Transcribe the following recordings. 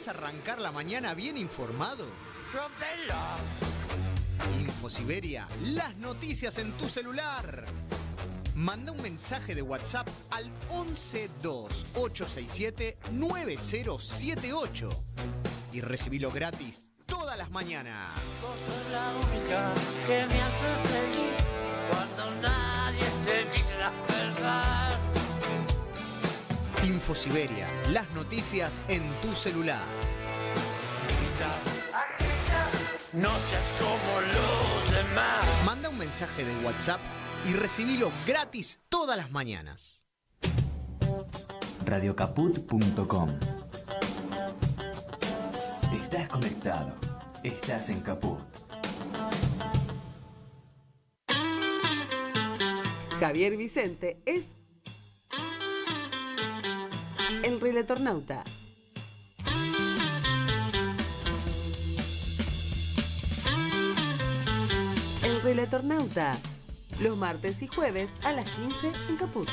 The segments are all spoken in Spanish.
¿Querés arrancar la mañana bien informado? ¡Rompela! InfoSiberia, las noticias en tu celular. Manda un mensaje de WhatsApp al 1128679078 y recibilo gratis todas las mañanas. Vos sos la única que me hace feliz cuando nadie te dice la verdad. InfoSiberia, las noticias en tu celular. No seas como los demás. Manda un mensaje de WhatsApp y recibilo gratis todas las mañanas. Radiocaput.com. Estás conectado. Estás en Caput. Javier Vicente es el Relatornauta. El Relatornauta. Los martes y jueves a las 15 en Caput.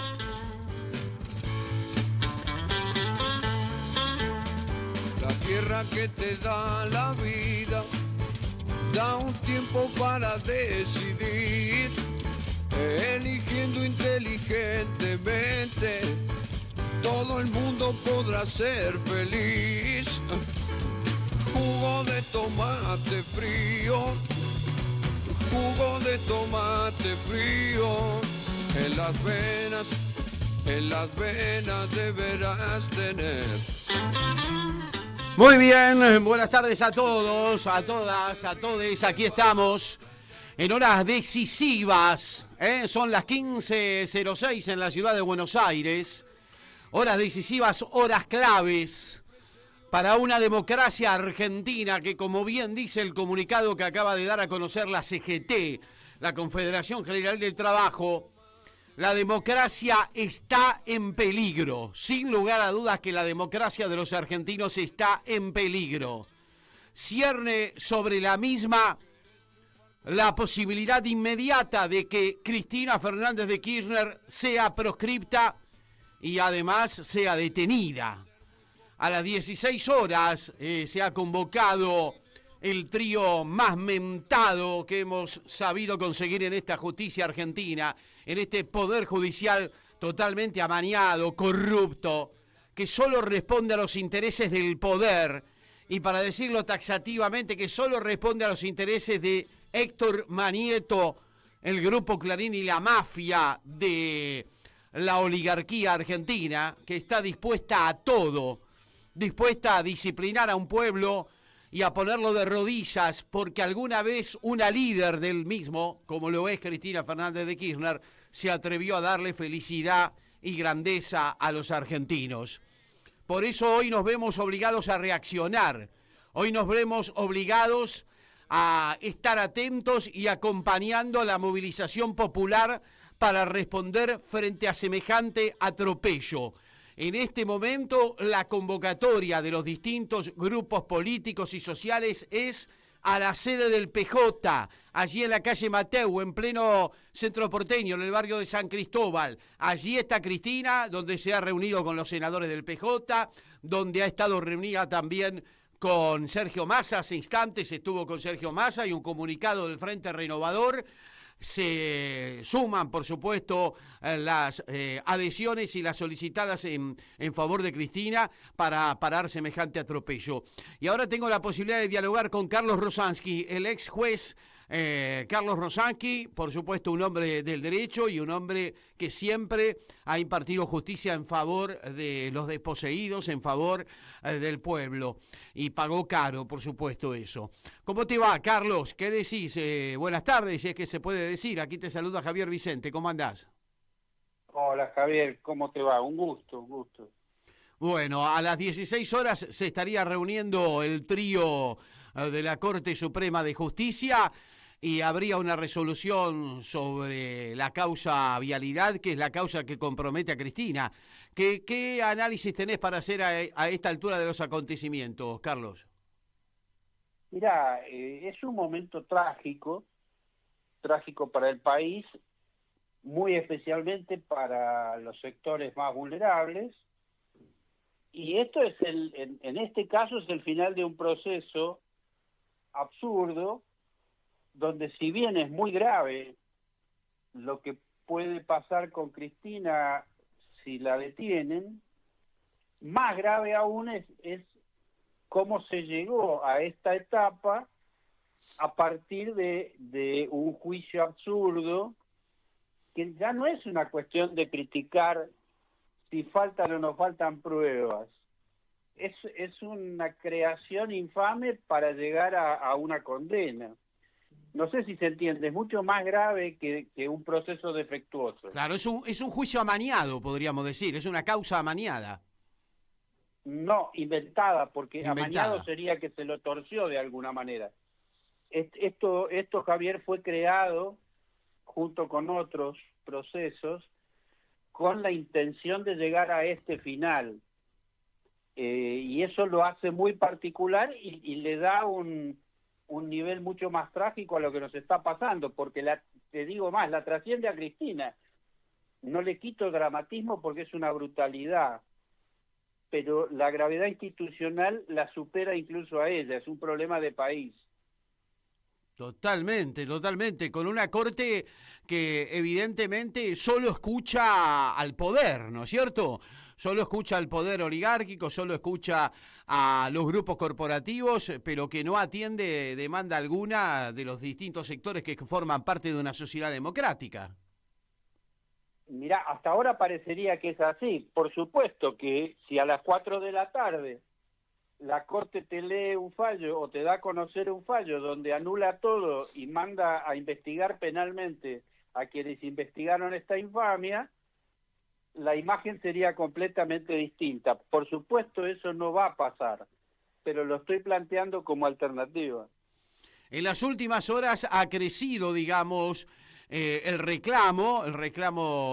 La tierra que te da la vida, da un tiempo para decidir, eligiendo inteligentemente, todo el mundo podrá ser feliz. Jugo de tomate frío, jugo de tomate frío, en las venas deberás tener. Muy bien, buenas tardes a todos, a todas, a todes. Aquí estamos en horas decisivas, son las 15:06 en la ciudad de Buenos Aires. Horas decisivas, horas claves para una democracia argentina que, como bien dice el comunicado que acaba de dar a conocer la CGT, la Confederación General del Trabajo, la democracia está en peligro. Sin lugar a dudas que la democracia de los argentinos está en peligro. Cierne sobre la misma la posibilidad inmediata de que Cristina Fernández de Kirchner sea proscripta y además sea detenida. A las 16 horas se ha convocado el trío más mentado que hemos sabido conseguir en esta justicia argentina, en este poder judicial totalmente amañado, corrupto, que solo responde a los intereses del poder, y para decirlo taxativamente, que solo responde a los intereses de Héctor Manieto, el Grupo Clarín y la mafia de la oligarquía argentina, que está dispuesta a todo, dispuesta a disciplinar a un pueblo y a ponerlo de rodillas porque alguna vez una líder del mismo, como lo es Cristina Fernández de Kirchner, se atrevió a darle felicidad y grandeza a los argentinos. Por eso hoy nos vemos obligados a reaccionar, hoy nos vemos obligados a estar atentos y acompañando la movilización popular para responder frente a semejante atropello. En este momento, la convocatoria de los distintos grupos políticos y sociales es a la sede del PJ, allí en la calle Mateu, en pleno centro porteño, en el barrio de San Cristóbal. Allí está Cristina, donde se ha reunido con los senadores del PJ, donde ha estado reunida también con Sergio Massa. Hace instantes estuvo con Sergio Massa y un comunicado del Frente Renovador. Se suman, por supuesto, las adhesiones y las solicitadas en favor de Cristina para parar semejante atropello. Y ahora tengo la posibilidad de dialogar con Carlos Rosansky, el ex juez Carlos Rosansky, por supuesto un hombre del derecho y un hombre que siempre ha impartido justicia en favor de los desposeídos, en favor del pueblo, y pagó caro, por supuesto, eso. ¿Cómo te va, Carlos? ¿Qué decís? Buenas tardes, si es que se puede decir. Aquí te saluda Javier Vicente. ¿Cómo andás? Hola, Javier. ¿Cómo te va? Un gusto, un gusto. Bueno, a las 16 horas se estaría reuniendo el trío de la Corte Suprema de Justicia y habría una resolución sobre la causa vialidad, que es la causa que compromete a Cristina. ¿Qué análisis tenés para hacer a esta altura de los acontecimientos, Carlos? Mirá, es un momento trágico para el país, muy especialmente para los sectores más vulnerables, Y esto es en este caso es el final de un proceso absurdo, donde si bien es muy grave lo que puede pasar con Cristina si la detienen, más grave aún es cómo se llegó a esta etapa a partir de un juicio absurdo, que ya no es una cuestión de criticar si faltan o no faltan pruebas. Es una creación infame para llegar a una condena. No sé si se entiende, es mucho más grave que un proceso defectuoso. Claro, es un juicio amañado, podríamos decir, es una causa amañada. No, inventada, porque Inventada. amañado sería que se lo torció de alguna manera. Esto, Javier, fue creado junto con otros procesos con la intención de llegar a este final. Y eso lo hace muy particular y le da un nivel mucho más trágico a lo que nos está pasando, porque te digo más, la trasciende a Cristina. No le quito dramatismo porque es una brutalidad, pero la gravedad institucional la supera incluso a ella, es un problema de país. Totalmente, totalmente, con una corte que evidentemente solo escucha al poder, ¿no es cierto? Solo escucha al poder oligárquico, solo escucha a los grupos corporativos, pero que no atiende demanda alguna de los distintos sectores que forman parte de una sociedad democrática. Mirá, hasta ahora parecería que es así. Por supuesto que si a las 4 de la tarde la Corte te lee un fallo o te da a conocer un fallo donde anula todo y manda a investigar penalmente a quienes investigaron esta infamia, la imagen sería completamente distinta. Por supuesto eso no va a pasar, pero lo estoy planteando como alternativa. En las últimas horas ha crecido, digamos, el reclamo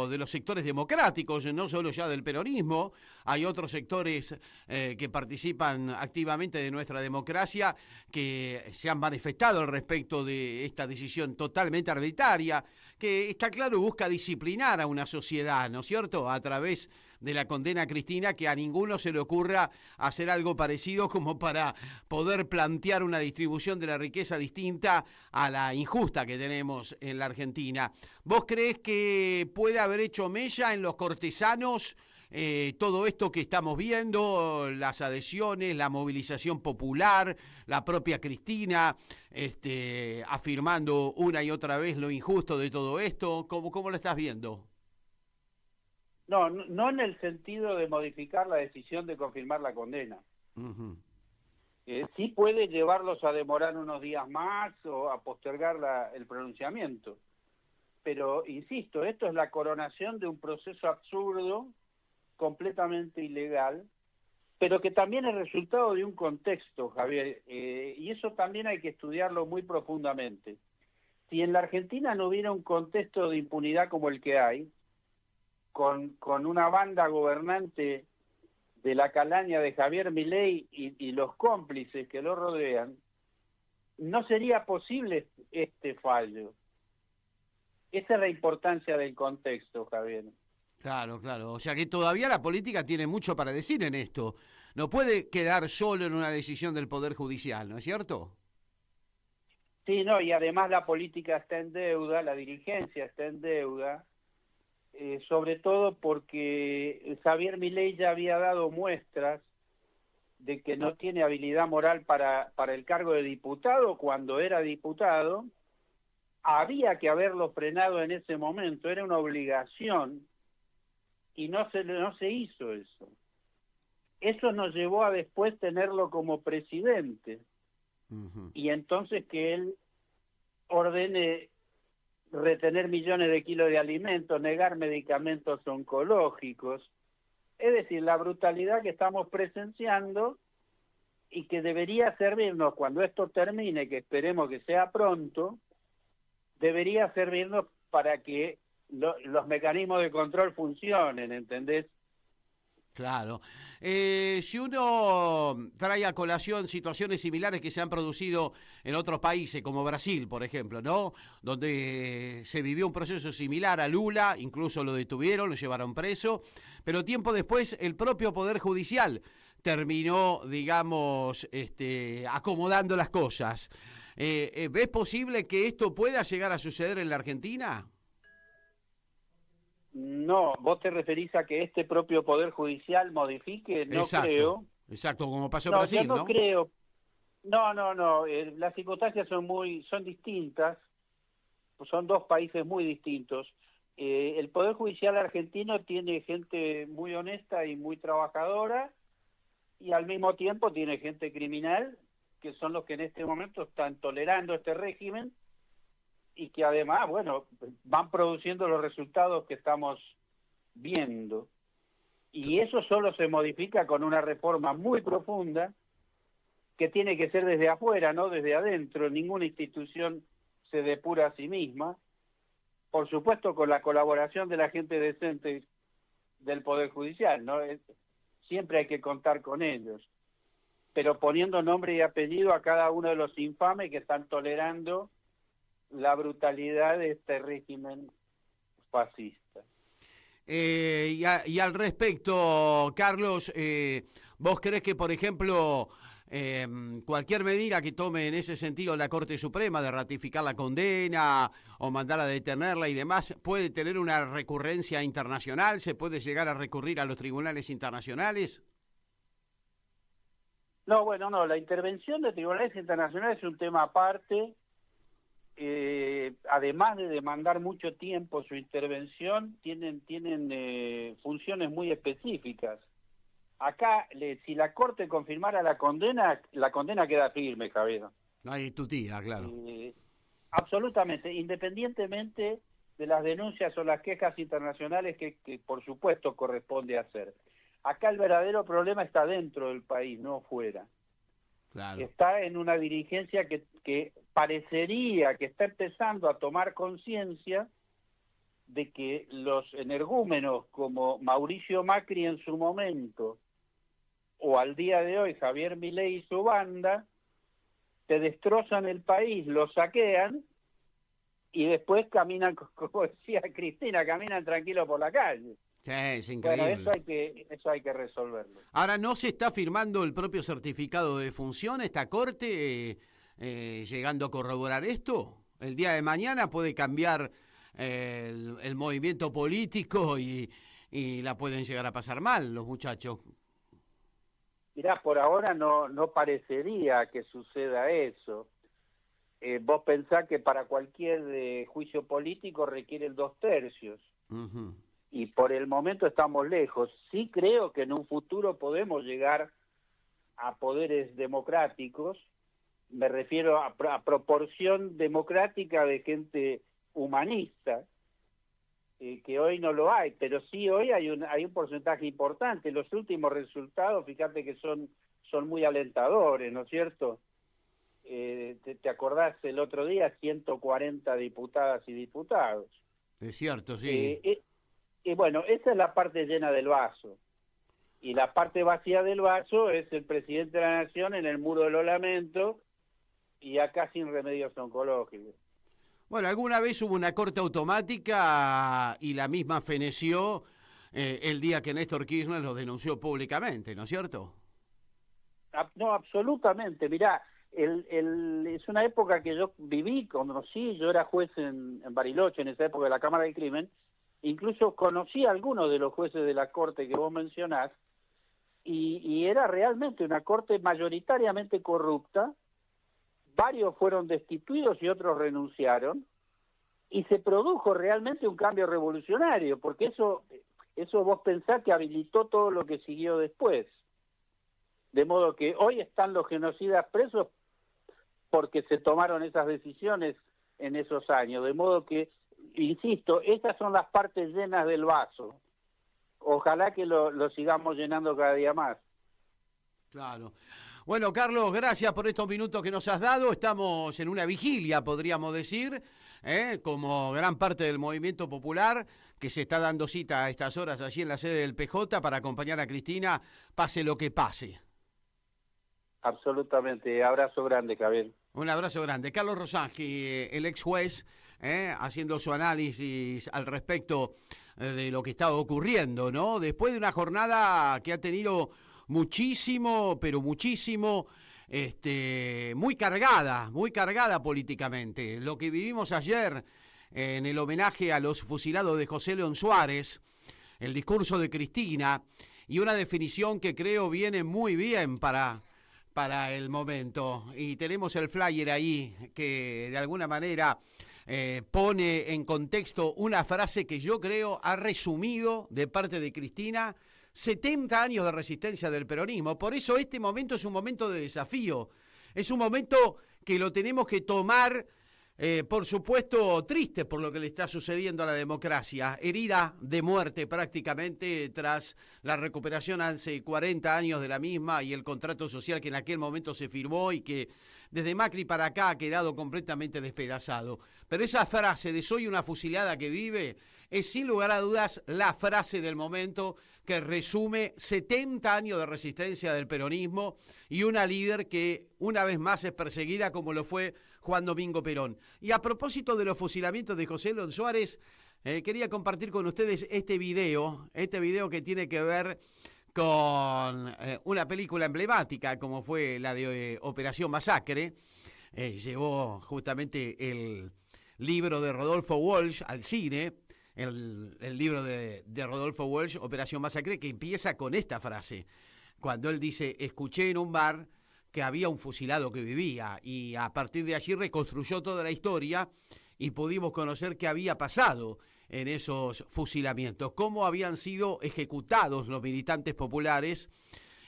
de los sectores democráticos, no solo ya del peronismo, hay otros sectores que participan activamente de nuestra democracia que se han manifestado al respecto de esta decisión totalmente arbitraria, que está claro busca disciplinar a una sociedad, ¿no es cierto?, a través de la condena a Cristina, que a ninguno se le ocurra hacer algo parecido como para poder plantear una distribución de la riqueza distinta a la injusta que tenemos en la Argentina. ¿Vos creés que puede haber hecho mella en los cortesanos todo esto que estamos viendo, las adhesiones, la movilización popular, la propia Cristina afirmando una y otra vez lo injusto de todo esto? ¿Cómo lo estás viendo? No en el sentido de modificar la decisión de confirmar la condena. Uh-huh. Sí puede llevarlos a demorar unos días más o a postergar el pronunciamiento. Pero, insisto, esto es la coronación de un proceso absurdo, completamente ilegal, pero que también es resultado de un contexto, Javier, y eso también hay que estudiarlo muy profundamente. Si en la Argentina no hubiera un contexto de impunidad como el que hay, con una banda gobernante de la calaña de Javier Milei y los cómplices que lo rodean, no sería posible este fallo. Esa es la importancia del contexto, Javier. Claro, claro. O sea que todavía la política tiene mucho para decir en esto. No puede quedar solo en una decisión del Poder Judicial, ¿no es cierto? Sí, no, y además la política está en deuda, la dirigencia está en deuda, sobre todo porque Javier Milei ya había dado muestras de que no tiene habilidad moral para el cargo de diputado. Cuando era diputado, había que haberlo frenado en ese momento, era una obligación, y no se hizo eso. Eso nos llevó a después tenerlo como presidente, uh-huh. Y entonces que él ordene retener millones de kilos de alimentos, negar medicamentos oncológicos. Es decir, la brutalidad que estamos presenciando y que debería servirnos cuando esto termine, que esperemos que sea pronto, debería servirnos para que los mecanismos de control funcionen, ¿entendés? Claro. Si uno trae a colación situaciones similares que se han producido en otros países, como Brasil, por ejemplo, ¿no? Donde se vivió un proceso similar a Lula, incluso lo detuvieron, lo llevaron preso, pero tiempo después el propio Poder Judicial terminó, digamos, acomodando las cosas. ¿Ves posible que esto pueda llegar a suceder en la Argentina? No, vos te referís a que este propio Poder Judicial modifique, no Exacto, creo. exacto, como pasó en No, Brasil, yo no ¿no? creo. No, las circunstancias son distintas, son dos países muy distintos. El Poder Judicial argentino tiene gente muy honesta y muy trabajadora, y al mismo tiempo tiene gente criminal, que son los que en este momento están tolerando este régimen, y que además, bueno, van produciendo los resultados que estamos viendo. Y eso solo se modifica con una reforma muy profunda, que tiene que ser desde afuera, no desde adentro. Ninguna institución se depura a sí misma. Por supuesto, con la colaboración de la gente decente del Poder Judicial, ¿no? Siempre hay que contar con ellos. Pero poniendo nombre y apellido a cada uno de los infames que están tolerando la brutalidad de este régimen fascista. Y al respecto, Carlos, ¿vos crees que, por ejemplo, cualquier medida que tome en ese sentido la Corte Suprema de ratificar la condena o mandar a detenerla y demás, puede tener una recurrencia internacional? ¿Se puede llegar a recurrir a los tribunales internacionales? No, bueno, no, la intervención de tribunales internacionales es un tema aparte. Además de demandar mucho tiempo su intervención, tienen funciones muy específicas. Acá, si la Corte confirmara la condena queda firme, Javier. No hay tutía, claro. Absolutamente, independientemente de las denuncias o las quejas internacionales que por supuesto corresponde hacer. Acá el verdadero problema está dentro del país, no fuera. Claro. Está en una dirigencia que parecería que está empezando a tomar conciencia de que los energúmenos como Mauricio Macri en su momento, o al día de hoy Javier Milei y su banda, te destrozan el país, lo saquean y después caminan, como decía Cristina, caminan tranquilos por la calle. Sí, es increíble. Bueno, eso hay que resolverlo. Ahora, ¿no se está firmando el propio certificado de función esta Corte, llegando a corroborar esto? El día de mañana puede cambiar el movimiento político y la pueden llegar a pasar mal los muchachos. Mirá, por ahora no parecería que suceda eso. Vos pensás que para cualquier juicio político requiere el 2/3. Uh-huh. Y por el momento estamos lejos. Sí creo que en un futuro podemos llegar a poderes democráticos. Me refiero a proporción democrática de gente humanista, que hoy no lo hay, pero sí hoy hay un porcentaje importante. Los últimos resultados, fíjate que son muy alentadores, ¿no es cierto? ¿Te acordás el otro día? 140 diputadas y diputados. Es cierto, sí. Y bueno, esa es la parte llena del vaso. Y la parte vacía del vaso es el presidente de la Nación en el muro de los lamentos y acá sin remedios oncológicos. Bueno, alguna vez hubo una corte automática y la misma feneció el día que Néstor Kirchner lo denunció públicamente, ¿no es cierto? No, absolutamente. Mirá, es una época que yo viví, conocí, yo era juez en Bariloche en esa época de la Cámara del Crimen. Incluso conocí a algunos de los jueces de la corte que vos mencionás, y era realmente una corte mayoritariamente corrupta. Varios fueron destituidos y otros renunciaron, y se produjo realmente un cambio revolucionario, porque eso vos pensás que habilitó todo lo que siguió después. De modo que hoy están los genocidas presos porque se tomaron esas decisiones en esos años, de modo que, insisto, esas son las partes llenas del vaso. Ojalá que lo sigamos llenando cada día más. Claro. Bueno, Carlos, gracias por estos minutos que nos has dado. Estamos en una vigilia, podríamos decir, como gran parte del movimiento popular, que se está dando cita a estas horas allí en la sede del PJ para acompañar a Cristina, pase lo que pase. Absolutamente. Abrazo grande, Javier. Un abrazo grande. Carlos Rosangi, el ex juez, haciendo su análisis al respecto de lo que está ocurriendo, ¿no? Después de una jornada que ha tenido muchísimo, pero muchísimo, muy cargada políticamente. Lo que vivimos ayer en el homenaje a los fusilados de José León Suárez, el discurso de Cristina y una definición que creo viene muy bien para el momento. Y tenemos el flyer ahí que de alguna manera pone en contexto una frase que yo creo ha resumido de parte de Cristina 70 años de resistencia del peronismo. Por eso este momento es un momento de desafío. Es un momento que lo tenemos que tomar, por supuesto, triste por lo que le está sucediendo a la democracia. Herida de muerte prácticamente tras la recuperación hace 40 años de la misma y el contrato social que en aquel momento se firmó y que desde Macri para acá ha quedado completamente despedazado. Pero esa frase de soy una fusilada que vive es sin lugar a dudas la frase del momento que resume 70 años de resistencia del peronismo y una líder que una vez más es perseguida como lo fue Juan Domingo Perón. Y a propósito de los fusilamientos de José León Suárez, quería compartir con ustedes este video que tiene que ver con una película emblemática como fue la de Operación Masacre. Llevó justamente el libro de Rodolfo Walsh al cine, el libro de Rodolfo Walsh, Operación Masacre, que empieza con esta frase, cuando él dice, escuché en un bar que había un fusilado que vivía, y a partir de allí reconstruyó toda la historia y pudimos conocer qué había pasado en esos fusilamientos, cómo habían sido ejecutados los militantes populares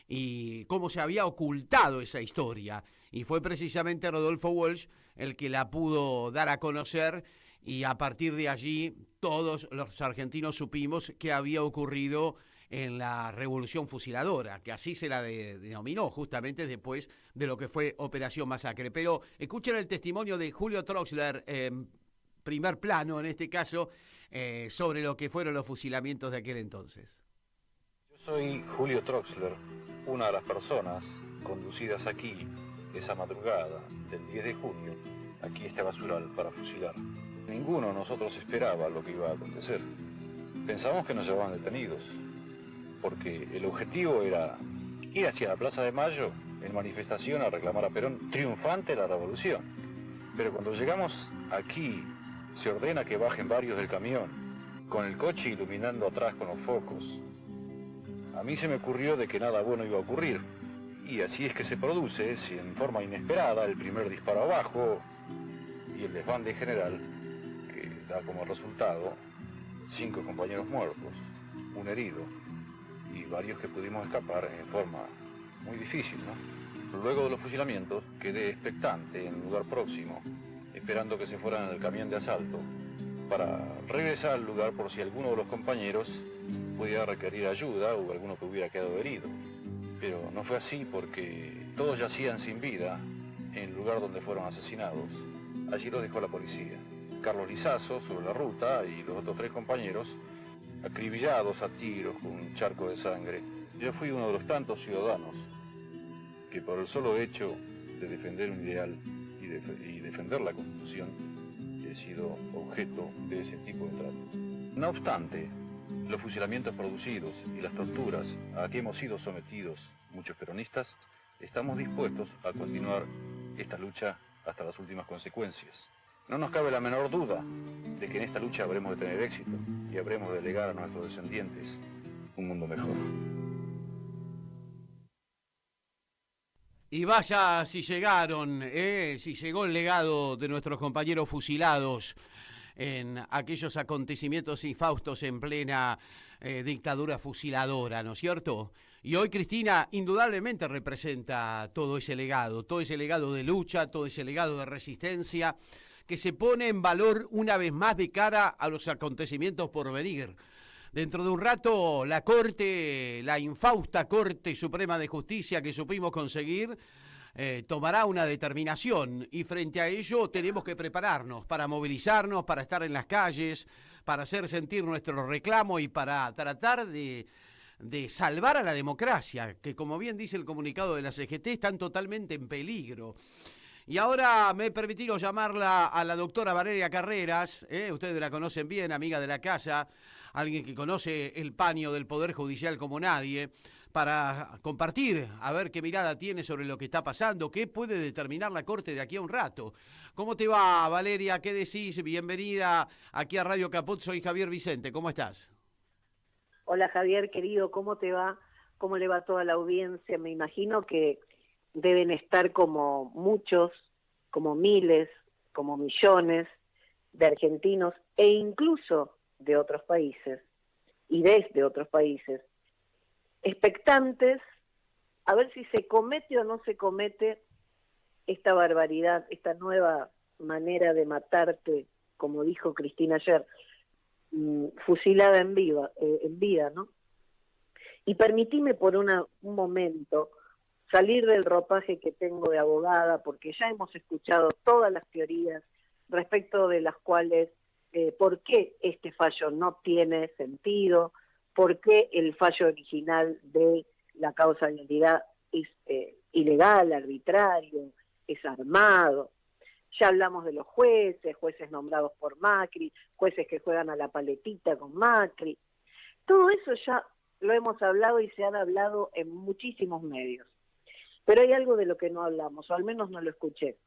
y cómo se había ocultado esa historia. Y fue precisamente Rodolfo Walsh el que la pudo dar a conocer, y a partir de allí todos los argentinos supimos qué había ocurrido en la Revolución Fusiladora, que así se la denominó justamente después de lo que fue Operación Masacre. Pero escuchen el testimonio de Julio Troxler, primer plano en este caso, sobre lo que fueron los fusilamientos de aquel entonces. Yo soy Julio Troxler, una de las personas conducidas aquí esa madrugada del 10 de junio, aquí a este basural para fusilar. Ninguno de nosotros esperaba lo que iba a acontecer. Pensábamos que nos llevaban detenidos, porque el objetivo era ir hacia la Plaza de Mayo en manifestación a reclamar a Perón triunfante la revolución. Pero cuando llegamos aquí, se ordena que bajen varios del camión, con el coche iluminando atrás con los focos. A mí se me ocurrió de que nada bueno iba a ocurrir, y así es que se produce, en forma inesperada, el primer disparo abajo y el desbande general, que da como resultado 5 compañeros muertos, un herido y varios que pudimos escapar en forma muy difícil, ¿no? Luego de los fusilamientos quedé expectante en un lugar próximo, esperando que se fueran en el camión de asalto para regresar al lugar por si alguno de los compañeros pudiera requerir ayuda o alguno que hubiera quedado herido. Pero no fue así, porque todos yacían sin vida en el lugar donde fueron asesinados. Allí los dejó la policía. Carlos Lizazo sobre la ruta y los otros 3 compañeros acribillados a tiros con un charco de sangre. Yo fui uno de los tantos ciudadanos que por el solo hecho de defender un ideal y defender la Constitución he sido objeto de ese tipo de trato. No obstante, los fusilamientos producidos y las torturas a que hemos sido sometidos muchos peronistas, estamos dispuestos a continuar esta lucha hasta las últimas consecuencias. No nos cabe la menor duda de que en esta lucha habremos de tener éxito y habremos de legar a nuestros descendientes un mundo mejor. Y vaya si llegaron, si llegó el legado de nuestros compañeros fusilados en aquellos acontecimientos infaustos en plena dictadura fusiladora, ¿no es cierto? Y hoy Cristina indudablemente representa todo ese legado de lucha, todo ese legado de resistencia, que se pone en valor una vez más de cara a los acontecimientos por venir. Dentro de un rato, la infausta Corte Suprema de Justicia que supimos conseguir, tomará una determinación y frente a ello tenemos que prepararnos para movilizarnos, para estar en las calles, para hacer sentir nuestro reclamo y para tratar de salvar a la democracia, que como bien dice el comunicado de la CGT, están totalmente en peligro. Y ahora me he permitido llamarla a la doctora Valeria Carreras, ustedes la conocen bien, amiga de la casa, alguien que conoce el paño del Poder Judicial como nadie, para compartir, a ver qué mirada tiene sobre lo que está pasando, qué puede determinar la Corte de aquí a un rato. ¿Cómo te va, Valeria? ¿Qué decís? Bienvenida aquí a Radio Caput, soy Javier Vicente, ¿cómo estás? Hola Javier, querido, ¿cómo te va? ¿Cómo le va a toda la audiencia? Me imagino que deben estar como muchos, como miles, como millones de argentinos e incluso de otros países y desde otros países, expectantes a ver si se comete o no se comete esta barbaridad, esta nueva manera de matarte, como dijo Cristina ayer, fusilada en vida, ¿no? Y permitime por un momento salir del ropaje que tengo de abogada, porque ya hemos escuchado todas las teorías respecto de las cuales, por qué este fallo no tiene sentido, por qué el fallo original de la causalidad es ilegal, arbitrario, es armado. Ya hablamos de los jueces nombrados por Macri, jueces que juegan a la paletita con Macri. Todo eso ya lo hemos hablado y se han hablado en muchísimos medios. Pero hay algo de lo que no hablamos, o al menos no lo escuché.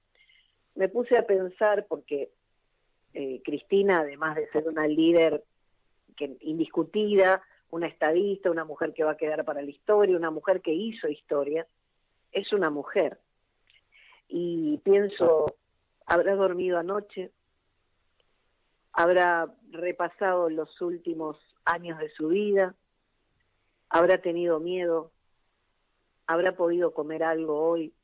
Me puse a pensar porque Cristina, además de ser una líder indiscutida, una estadista, una mujer que va a quedar para la historia, una mujer que hizo historia, es una mujer. Y pienso, habrá dormido anoche, habrá repasado los últimos años de su vida, habrá tenido miedo, habrá podido comer algo hoy,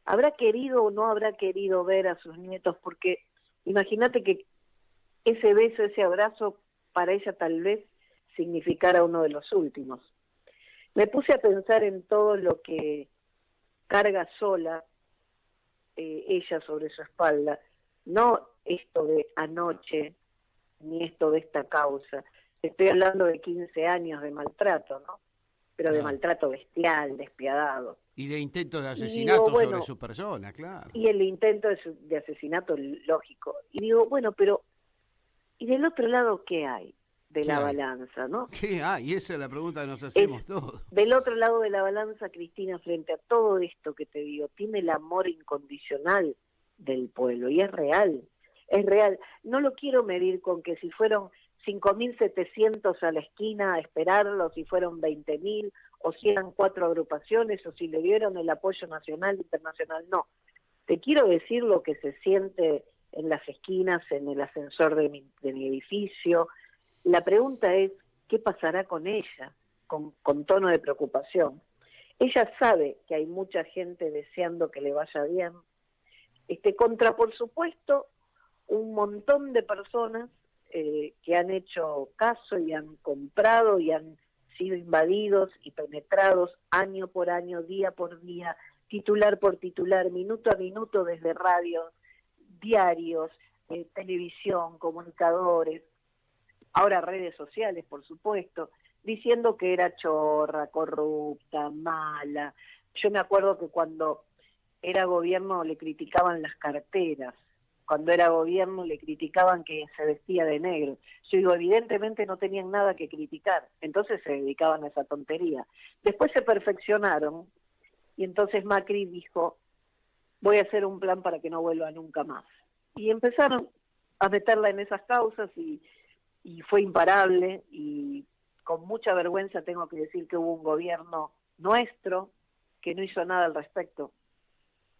habrá querido o no habrá querido ver a sus nietos, porque imagínate que ese beso, ese abrazo, para ella tal vez significara uno de los últimos. Me puse a pensar en todo lo que carga sola ella sobre su espalda, no esto de anoche, ni esto de esta causa. Estoy hablando de 15 años de maltrato, ¿no? Pero de maltrato bestial, despiadado. Y de intento de asesinato sobre su persona, claro. Y el intento de asesinato, lógico. Y digo, bueno, pero ¿y del otro lado qué hay de la balanza, no? ¿Qué hay? Esa es la pregunta que nos hacemos todos. Del otro lado de la balanza, Cristina, frente a todo esto que te digo, tiene el amor incondicional del pueblo, y es real, es real. No lo quiero medir con que si fueron 5.700 a la esquina a esperarlo, si fueron 20.000, o si eran 4 agrupaciones, o si le dieron el apoyo nacional, internacional, no. Te quiero decir lo que se siente en las esquinas, en el ascensor de mi edificio. La pregunta es, ¿qué pasará con ella? Con tono de preocupación. Ella sabe que hay mucha gente deseando que le vaya bien, contra, por supuesto, un montón de personas que han hecho caso y han comprado y han sido invadidos y penetrados año por año, día por día, titular por titular, minuto a minuto, desde radios, diarios, televisión, comunicadores, ahora redes sociales, por supuesto, diciendo que era chorra, corrupta, mala. Yo me acuerdo que cuando era gobierno le criticaban las carteras, cuando era gobierno le criticaban que se vestía de negro. Yo digo, evidentemente no tenían nada que criticar, entonces se dedicaban a esa tontería. Después se perfeccionaron y entonces Macri dijo, voy a hacer un plan para que no vuelva nunca más. Y empezaron a meterla en esas causas y fue imparable, y con mucha vergüenza tengo que decir que hubo un gobierno nuestro que no hizo nada al respecto.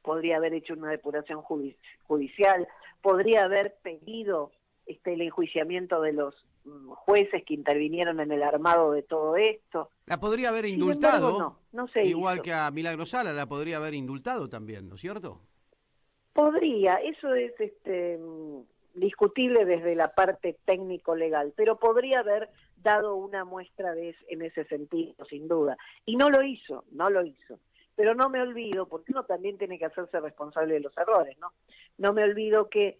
Podría haber hecho una depuración judicial, podría haber pedido el enjuiciamiento de los jueces que intervinieron en el armado de todo esto. La podría haber indultado, embargo, no se igual hizo. Que a Milagro Sala la podría haber indultado también, ¿no es cierto? Podría, eso es discutible desde la parte técnico-legal, pero podría haber dado una muestra en ese sentido, sin duda. Y no lo hizo. Pero no me olvido, porque uno también tiene que hacerse responsable de los errores, ¿no? No me olvido que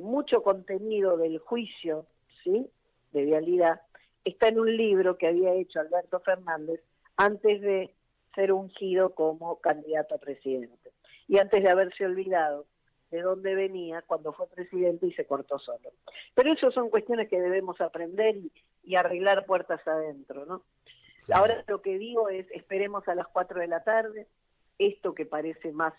mucho contenido del juicio, ¿sí?, de Vialidad, está en un libro que había hecho Alberto Fernández antes de ser ungido como candidato a presidente. Y antes de haberse olvidado de dónde venía cuando fue presidente y se cortó solo. Pero eso son cuestiones que debemos aprender y arreglar puertas adentro, ¿no? Ahora lo que digo es, esperemos a las 4 de la tarde, esto que parece más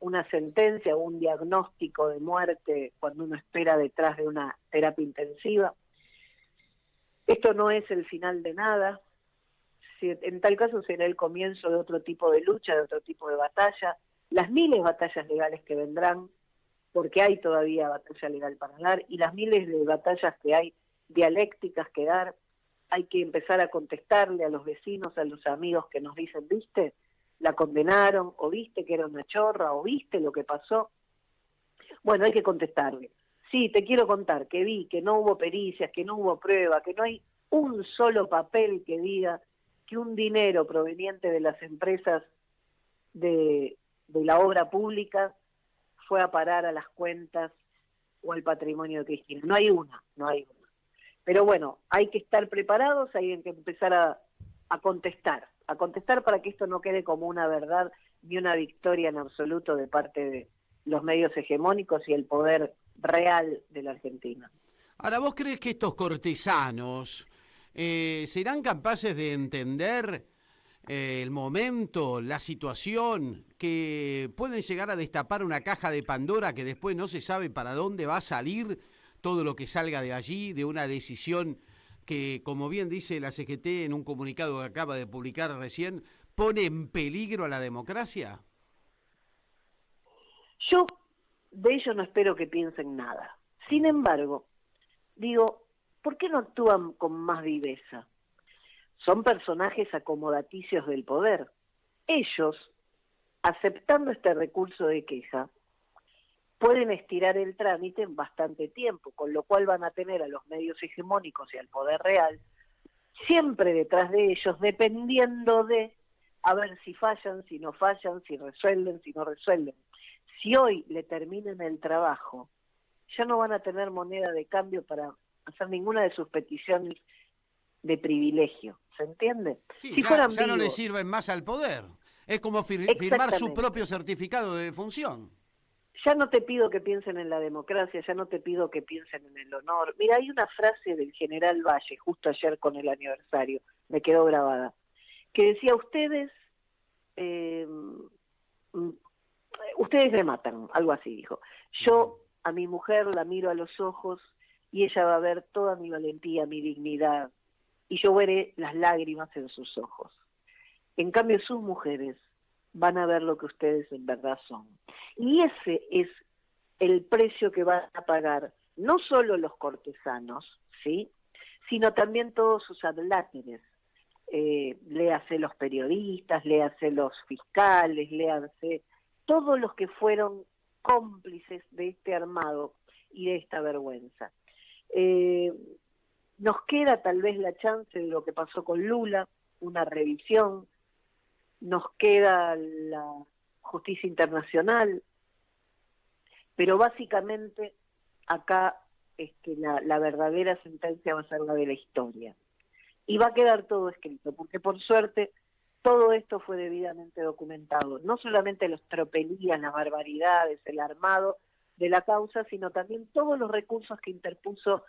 una sentencia o un diagnóstico de muerte cuando uno espera detrás de una terapia intensiva. Esto no es el final de nada, en tal caso será el comienzo de otro tipo de lucha, de otro tipo de batalla, las miles de batallas legales que vendrán, porque hay todavía batalla legal para dar, y las miles de batallas que hay dialécticas que dar. Hay que empezar a contestarle a los vecinos, a los amigos que nos dicen, ¿viste? La condenaron, o viste que era una chorra, o viste lo que pasó. Bueno, hay que contestarle. Sí, te quiero contar que vi que no hubo pericias, que no hubo prueba, que no hay un solo papel que diga que un dinero proveniente de las empresas de la obra pública fue a parar a las cuentas o al patrimonio de Cristina. No hay una. Pero bueno, hay que estar preparados, hay que empezar a contestar para que esto no quede como una verdad ni una victoria en absoluto de parte de los medios hegemónicos y el poder real de la Argentina. Ahora, ¿vos crees que estos cortesanos serán capaces de entender el momento, la situación, que pueden llegar a destapar una caja de Pandora que después no se sabe para dónde va a salir todo lo que salga de allí, de una decisión que, como bien dice la CGT en un comunicado que acaba de publicar recién, pone en peligro a la democracia? Yo de ello no espero que piensen nada. Sin embargo, digo, ¿por qué no actúan con más viveza? Son personajes acomodaticios del poder. Ellos, aceptando este recurso de queja, pueden estirar el trámite en bastante tiempo, con lo cual van a tener a los medios hegemónicos y al poder real siempre detrás de ellos, dependiendo de a ver si fallan, si no fallan, si resuelven, si no resuelven. Si hoy le terminan el trabajo, ya no van a tener moneda de cambio para hacer ninguna de sus peticiones de privilegio, ¿se entiende? Sí, si ya no le sirven más al poder. Es como firmar su propio certificado de defunción. Ya no te pido que piensen en la democracia, ya no te pido que piensen en el honor. Mira, hay una frase del general Valle, justo ayer con el aniversario, me quedó grabada, que decía, ustedes me matan, algo así dijo. Yo a mi mujer la miro a los ojos y ella va a ver toda mi valentía, mi dignidad, y yo veré las lágrimas en sus ojos. En cambio, sus mujeres van a ver lo que ustedes en verdad son. Y ese es el precio que van a pagar no solo los cortesanos, ¿sí?, sino también todos sus adláteres. Léase los periodistas, léase los fiscales, léase todos los que fueron cómplices de este armado y de esta vergüenza. Nos queda tal vez la chance de lo que pasó con Lula, una revisión, nos queda la justicia internacional, pero básicamente acá la verdadera sentencia va a ser la de la historia. Y va a quedar todo escrito, porque por suerte todo esto fue debidamente documentado. No solamente los tropelías, las barbaridades, el armado de la causa, sino también todos los recursos que interpuso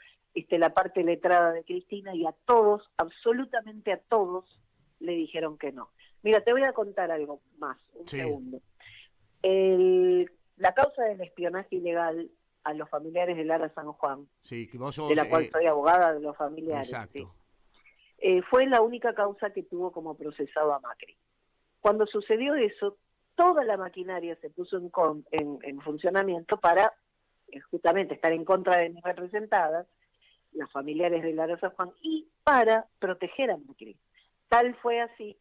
la parte letrada de Cristina, y a todos, absolutamente a todos, le dijeron que no. Mira, te voy a contar algo más, un segundo. La causa del espionaje ilegal a los familiares de Lara San Juan, sí, que vos sos, de la cual soy abogada de los familiares, exacto. Fue la única causa que tuvo como procesado a Macri. Cuando sucedió eso, toda la maquinaria se puso en funcionamiento para justamente estar en contra de mis representadas, las familiares de Lara San Juan, y para proteger a Macri. Tal fue así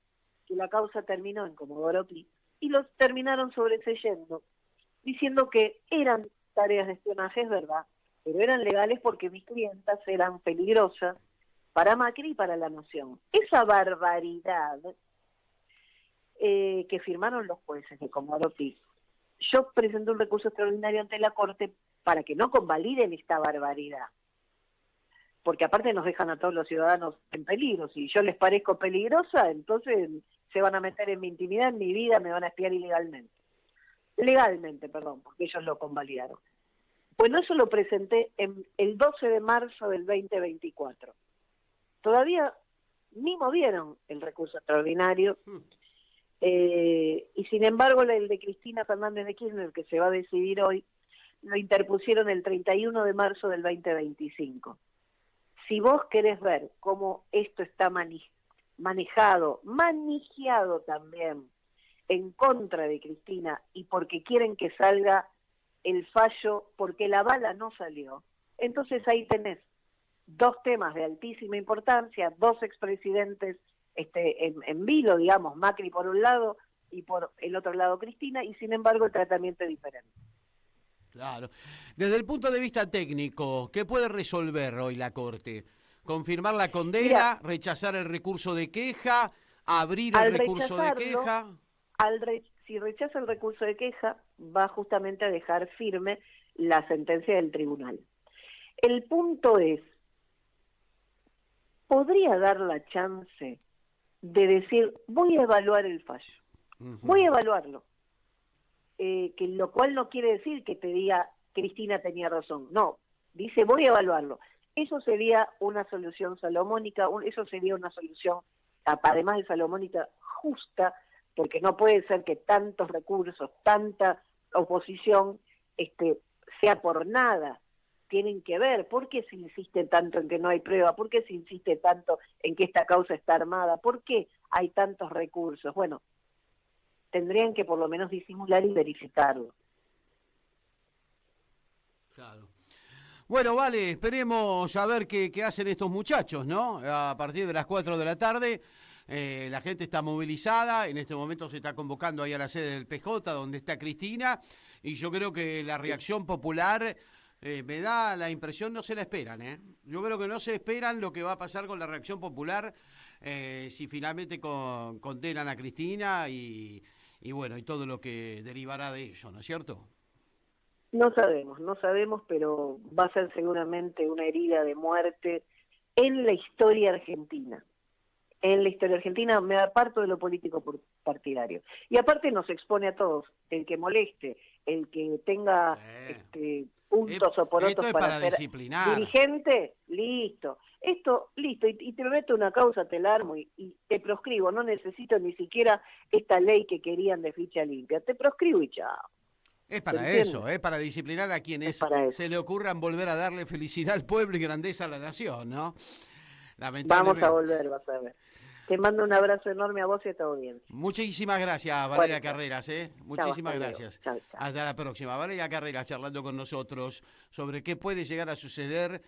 que la causa terminó en Comodoro Pi y los terminaron sobreseyendo, diciendo que eran tareas de espionaje, es verdad, pero eran legales porque mis clientas eran peligrosas para Macri y para la nación. Esa barbaridad que firmaron los jueces de Comodoro Pi. Yo presenté un recurso extraordinario ante la Corte para que no convaliden esta barbaridad. Porque aparte nos dejan a todos los ciudadanos en peligro. Si yo les parezco peligrosa, entonces se van a meter en mi intimidad, en mi vida, me van a espiar ilegalmente. Legalmente, perdón, porque ellos lo convalidaron. Bueno, eso lo presenté el 12 de marzo del 2024. Todavía ni movieron el recurso extraordinario. Y sin embargo, el de Cristina Fernández de Kirchner, que se va a decidir hoy, lo interpusieron el 31 de marzo del 2025. Si vos querés ver cómo esto está manejado también en contra de Cristina y porque quieren que salga el fallo, porque la bala no salió, entonces ahí tenés dos temas de altísima importancia, dos expresidentes en vilo, digamos, Macri por un lado y por el otro lado Cristina, y sin embargo el tratamiento es diferente. Claro. Desde el punto de vista técnico, ¿qué puede resolver hoy la Corte? ¿Confirmar la condena, Mira, rechazar el recurso de queja, abrir el recurso de queja? Si rechaza el recurso de queja, va justamente a dejar firme la sentencia del tribunal. El punto es, ¿podría dar la chance de decir, voy a evaluar el fallo? Voy a evaluarlo. Que lo cual no quiere decir que te diga, Cristina tenía razón. No, dice, voy a evaluarlo. Eso sería una solución salomónica, eso sería una solución, además de salomónica, justa, porque no puede ser que tantos recursos, tanta oposición, sea por nada. Tienen que ver por qué se insiste tanto en que no hay prueba, por qué se insiste tanto en que esta causa está armada, por qué hay tantos recursos. Bueno, tendrían que por lo menos disimular y verificarlo. Claro. Bueno, vale, esperemos a ver qué hacen estos muchachos, ¿no? A partir de las 4 de la tarde, la gente está movilizada, en este momento se está convocando ahí a la sede del PJ, donde está Cristina, y yo creo que la reacción popular, me da la impresión, no se la esperan, ¿eh? Yo creo que no se esperan lo que va a pasar con la reacción popular, si finalmente condenan a Cristina y bueno, y todo lo que derivará de ello, ¿no es cierto? No sabemos, pero va a ser seguramente una herida de muerte en la historia argentina. En la historia argentina me aparto de lo político partidario. Y aparte nos expone a todos, el que moleste, el que tenga puntos o porotos para ser disciplinar. Dirigente, listo. Listo, y te meto una causa, te la armo y te proscribo. No necesito ni siquiera esta ley que querían de ficha limpia. Te proscribo y chao. Es para eso, para disciplinar a quienes se le ocurran volver a darle felicidad al pueblo y grandeza a la nación, ¿no? Vamos a volver, vas a ver. Te mando un abrazo enorme a vos y a tu audiencia. Muchísimas gracias, Valeria Carreras, Muchísimas chau, gracias. Chau. Hasta la próxima. Valeria Carreras charlando con nosotros sobre qué puede llegar a suceder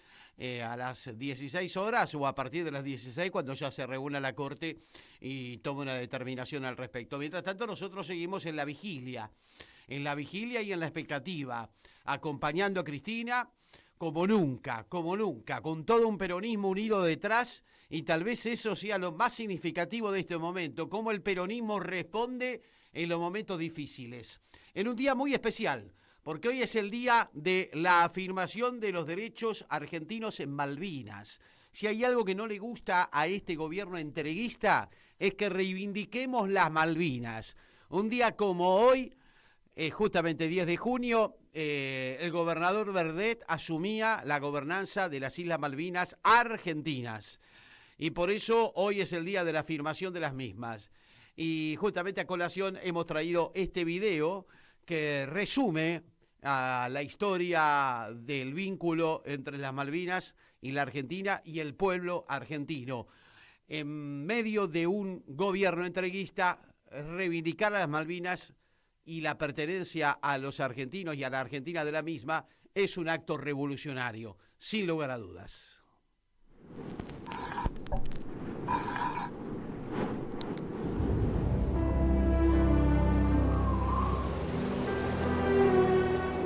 a las 16 horas o a partir de las 16 cuando ya se reúna la Corte y tome una determinación al respecto. Mientras tanto, nosotros seguimos en la vigilia y en la expectativa, acompañando a Cristina como nunca, con todo un peronismo unido detrás, y tal vez eso sea lo más significativo de este momento, cómo el peronismo responde en los momentos difíciles. En un día muy especial, porque hoy es el día de la afirmación de los derechos argentinos en Malvinas. Si hay algo que no le gusta a este gobierno entreguista, es que reivindiquemos las Malvinas. Un día como hoy, justamente 10 de junio, el gobernador Verdet asumía la gobernanza de las Islas Malvinas argentinas. Y por eso hoy es el día de la afirmación de las mismas. Y justamente a colación hemos traído este video que resume a la historia del vínculo entre las Malvinas y la Argentina y el pueblo argentino. En medio de un gobierno entreguista, reivindicar a las Malvinas y la pertenencia a los argentinos y a la Argentina de la misma es un acto revolucionario, sin lugar a dudas.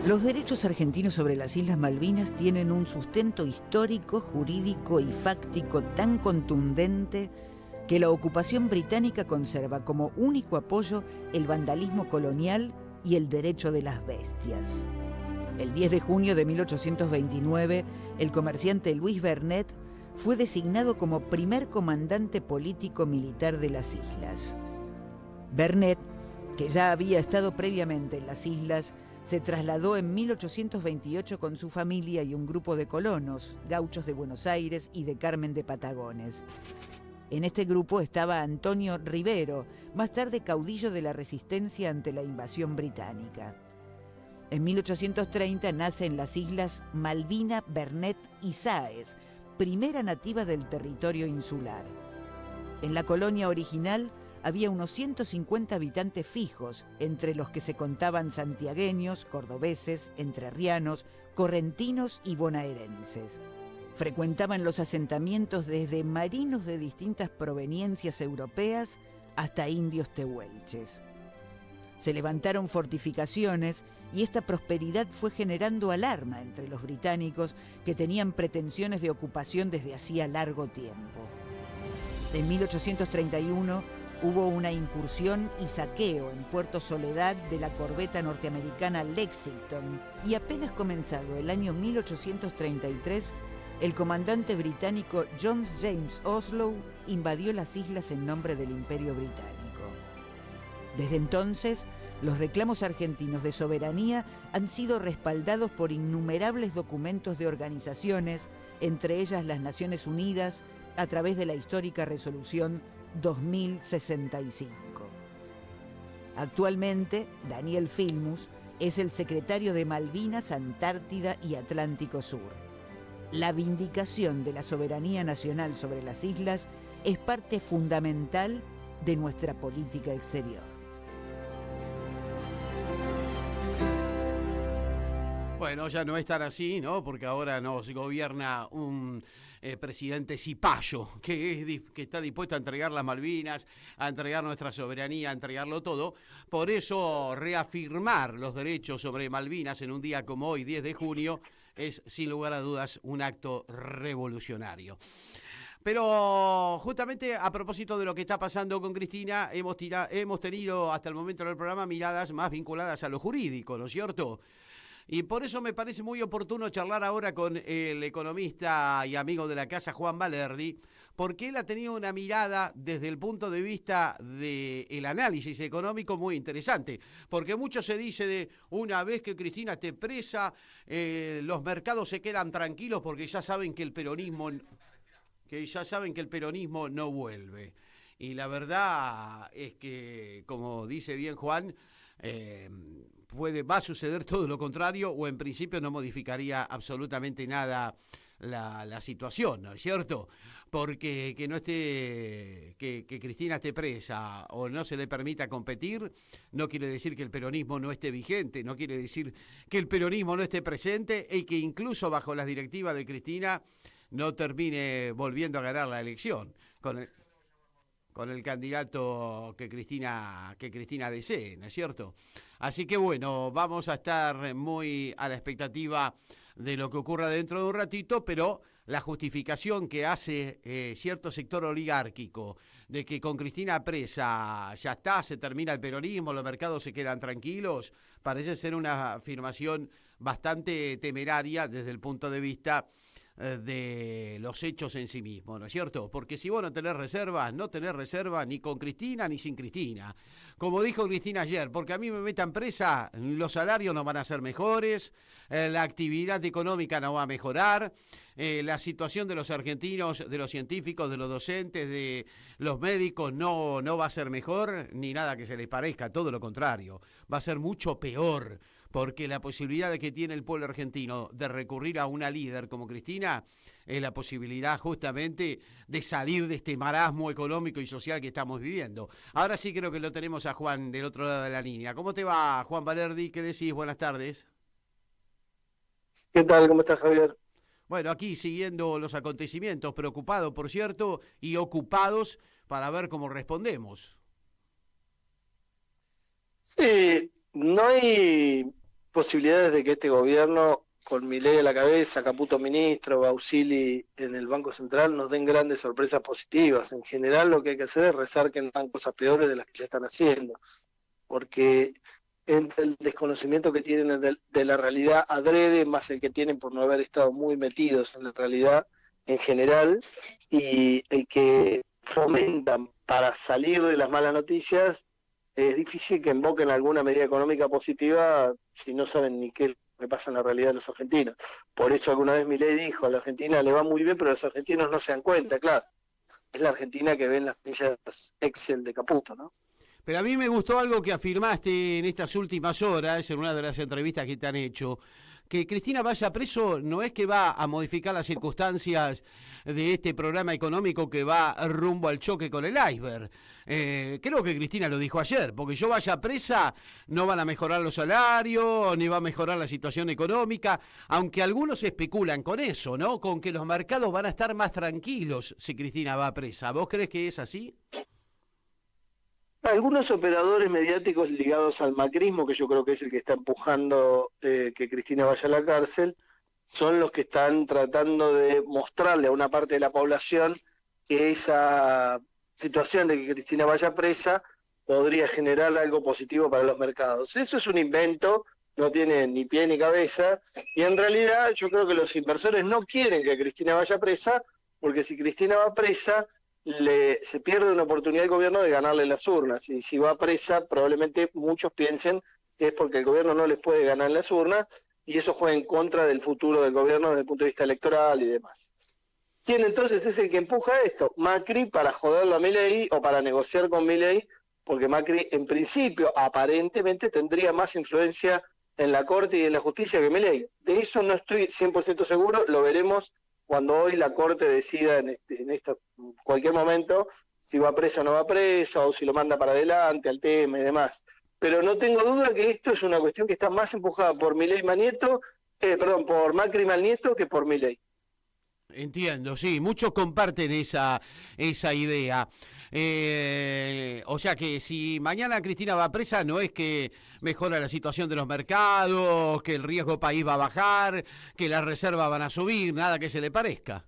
Los derechos argentinos sobre las Islas Malvinas tienen un sustento histórico, jurídico y fáctico tan contundente que la ocupación británica conserva como único apoyo el vandalismo colonial y el derecho de las bestias. El 10 de junio de 1829, el comerciante Luis Vernet fue designado como primer comandante político militar de las islas. Vernet, que ya había estado previamente en las islas, se trasladó en 1828 con su familia y un grupo de colonos, gauchos de Buenos Aires y de Carmen de Patagones. En este grupo estaba Antonio Rivero, más tarde caudillo de la resistencia ante la invasión británica. En 1830 nace en las islas Malvina Vernet y Sáez, primera nativa del territorio insular. En la colonia original había unos 150 habitantes fijos, entre los que se contaban santiagueños, cordobeses, entrerrianos, correntinos y bonaerenses. Frecuentaban los asentamientos desde marinos de distintas proveniencias europeas hasta indios tehuelches. Se levantaron fortificaciones y esta prosperidad fue generando alarma entre los británicos que tenían pretensiones de ocupación desde hacía largo tiempo. En 1831 hubo una incursión y saqueo en Puerto Soledad de la corbeta norteamericana Lexington y apenas comenzado el año 1833, el comandante británico John James Oslow invadió las islas en nombre del Imperio Británico. Desde entonces, los reclamos argentinos de soberanía han sido respaldados por innumerables documentos de organizaciones, entre ellas las Naciones Unidas, a través de la histórica resolución 2065. Actualmente, Daniel Filmus es el secretario de Malvinas, Antártida y Atlántico Sur. La vindicación de la soberanía nacional sobre las islas es parte fundamental de nuestra política exterior. Bueno, ya no es tan así, ¿no? Porque ahora nos gobierna un presidente cipayo que está dispuesto a entregar las Malvinas, a entregar nuestra soberanía, a entregarlo todo. Por eso reafirmar los derechos sobre Malvinas en un día como hoy, 10 de junio, es sin lugar a dudas un acto revolucionario. Pero justamente a propósito de lo que está pasando con Cristina, hemos tenido hasta el momento en el programa miradas más vinculadas a lo jurídico, ¿no es cierto? Y por eso me parece muy oportuno charlar ahora con el economista y amigo de la casa, Juan Valerdi, porque él ha tenido una mirada desde el punto de vista del análisis económico muy interesante. Porque mucho se dice de una vez que Cristina esté presa, los mercados se quedan tranquilos porque ya saben que el peronismo no vuelve. Y la verdad es que, como dice bien Juan, va a suceder todo lo contrario, o en principio no modificaría absolutamente nada la situación, ¿no es cierto? Porque que Cristina esté presa o no se le permita competir, no quiere decir que el peronismo no esté vigente, no quiere decir que el peronismo no esté presente y que incluso bajo las directivas de Cristina no termine volviendo a ganar la elección con el candidato que Cristina desee, ¿no es cierto? Así que bueno, vamos a estar muy a la expectativa de lo que ocurra dentro de un ratito, pero la justificación que hace cierto sector oligárquico de que con Cristina presa ya está, se termina el peronismo, los mercados se quedan tranquilos, parece ser una afirmación bastante temeraria desde el punto de vista de los hechos en sí mismos, ¿no es cierto? Porque si vos no tenés reservas ni con Cristina ni sin Cristina. Como dijo Cristina ayer, porque a mí me metan presa, los salarios no van a ser mejores, la actividad económica no va a mejorar, la situación de los argentinos, de los científicos, de los docentes, de los médicos no va a ser mejor, ni nada que se les parezca, todo lo contrario, va a ser mucho peor. Porque la posibilidad de que tiene el pueblo argentino de recurrir a una líder como Cristina es la posibilidad justamente de salir de este marasmo económico y social que estamos viviendo. Ahora sí creo que lo tenemos a Juan del otro lado de la línea. ¿Cómo te va, Juan Valerdi? ¿Qué decís? Buenas tardes. ¿Qué tal? ¿Cómo estás, Javier? Bueno, aquí siguiendo los acontecimientos, preocupados, por cierto, y ocupados para ver cómo respondemos. Sí, no hay posibilidades de que este gobierno con Milei a la cabeza, Caputo ministro, Bausili en el Banco Central, nos den grandes sorpresas positivas. En general lo que hay que hacer es rezar que no hagan cosas peores de las que ya están haciendo, porque entre el desconocimiento que tienen de la realidad adrede, más el que tienen por no haber estado muy metidos en la realidad en general, y el que fomentan para salir de las malas noticias, es difícil que invoquen alguna medida económica positiva si no saben ni qué le pasa en la realidad de los argentinos. Por eso alguna vez Milei dijo, a la Argentina le va muy bien, pero los argentinos no se dan cuenta, claro. Es la Argentina que ven las millas Excel de Caputo, ¿no? Pero a mí me gustó algo que afirmaste en estas últimas horas, en una de las entrevistas que te han hecho, que Cristina vaya preso no es que va a modificar las circunstancias de este programa económico que va rumbo al choque con el iceberg. Creo que Cristina lo dijo ayer, porque yo vaya presa no van a mejorar los salarios, ni va a mejorar la situación económica, aunque algunos especulan con eso, ¿no? Con que los mercados van a estar más tranquilos si Cristina va presa. ¿Vos crees que es así? Algunos operadores mediáticos ligados al macrismo, que yo creo que es el que está empujando que Cristina vaya a la cárcel, son los que están tratando de mostrarle a una parte de la población que esa situación de que Cristina vaya presa podría generar algo positivo para los mercados. Eso es un invento, no tiene ni pie ni cabeza, y en realidad yo creo que los inversores no quieren que Cristina vaya presa, porque si Cristina va presa, se pierde una oportunidad del gobierno de ganarle las urnas, y si va presa probablemente muchos piensen que es porque el gobierno no les puede ganar en las urnas, y eso juega en contra del futuro del gobierno desde el punto de vista electoral y demás. ¿Quién entonces es el que empuja esto? Macri, para joderlo a Milei o para negociar con Milei, porque Macri en principio aparentemente tendría más influencia en la Corte y en la justicia que Milei. De eso no estoy 100% seguro, lo veremos cuando hoy la Corte decida en cualquier momento si va presa o no va presa, o si lo manda para adelante al tema y demás. Pero no tengo duda que esto es una cuestión que está más empujada por por Macri mal Nieto que por Milei. Entiendo, sí, muchos comparten esa idea. O sea que si mañana Cristina va presa, no es que mejora la situación de los mercados, que el riesgo país va a bajar, que las reservas van a subir, nada que se le parezca.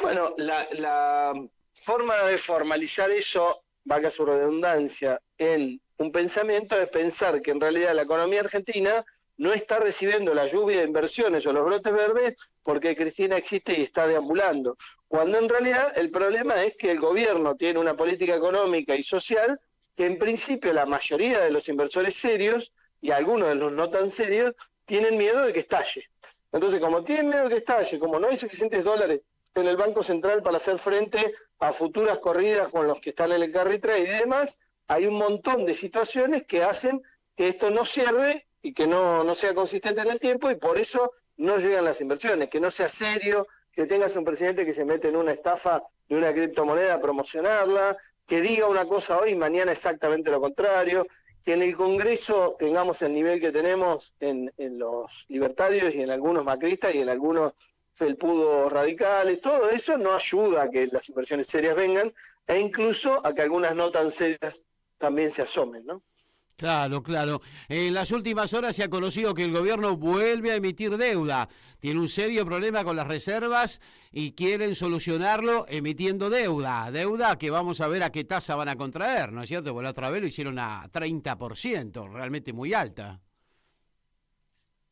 Bueno, la forma de formalizar eso, valga su redundancia, en un pensamiento es pensar que en realidad la economía argentina no está recibiendo la lluvia de inversiones o los brotes verdes porque Cristina existe y está deambulando, cuando en realidad el problema es que el gobierno tiene una política económica y social que en principio la mayoría de los inversores serios y algunos de los no tan serios tienen miedo de que estalle. Entonces, como tienen miedo de que estalle, como no hay suficientes dólares en el Banco Central para hacer frente a futuras corridas con los que están en el carry trade y demás, hay un montón de situaciones que hacen que esto no cierre y que no sea consistente en el tiempo, y por eso no llegan las inversiones, que no sea serio, que tengas un presidente que se mete en una estafa de una criptomoneda a promocionarla, que diga una cosa hoy y mañana exactamente lo contrario, que en el Congreso tengamos el nivel que tenemos en los libertarios y en algunos macristas y en algunos felpudos radicales. Todo eso no ayuda a que las inversiones serias vengan, e incluso a que algunas no tan serias también se asomen, ¿no? Claro, claro. En las últimas horas se ha conocido que el gobierno vuelve a emitir deuda. Tiene un serio problema con las reservas y quieren solucionarlo emitiendo deuda. Deuda que vamos a ver a qué tasa van a contraer, ¿no es cierto? Porque la otra vez lo hicieron a 30%, realmente muy alta.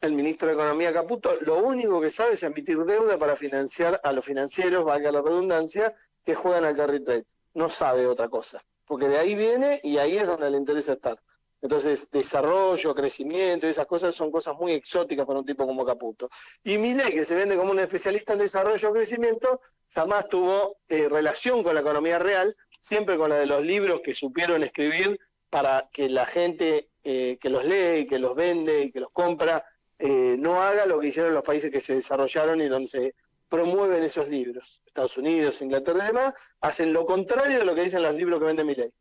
El ministro de Economía Caputo lo único que sabe es emitir deuda para financiar a los financieros, valga la redundancia, que juegan al carry trade. No sabe otra cosa, porque de ahí viene y ahí es donde le interesa estar. Entonces, desarrollo, crecimiento y esas cosas son cosas muy exóticas para un tipo como Caputo. Y Milei, que se vende como un especialista en desarrollo o crecimiento, jamás tuvo relación con la economía real, siempre con la de los libros que supieron escribir para que la gente que los lee y que los vende y que los compra no haga lo que hicieron los países que se desarrollaron y donde se promueven esos libros. Estados Unidos, Inglaterra y demás hacen lo contrario de lo que dicen los libros que vende Milei.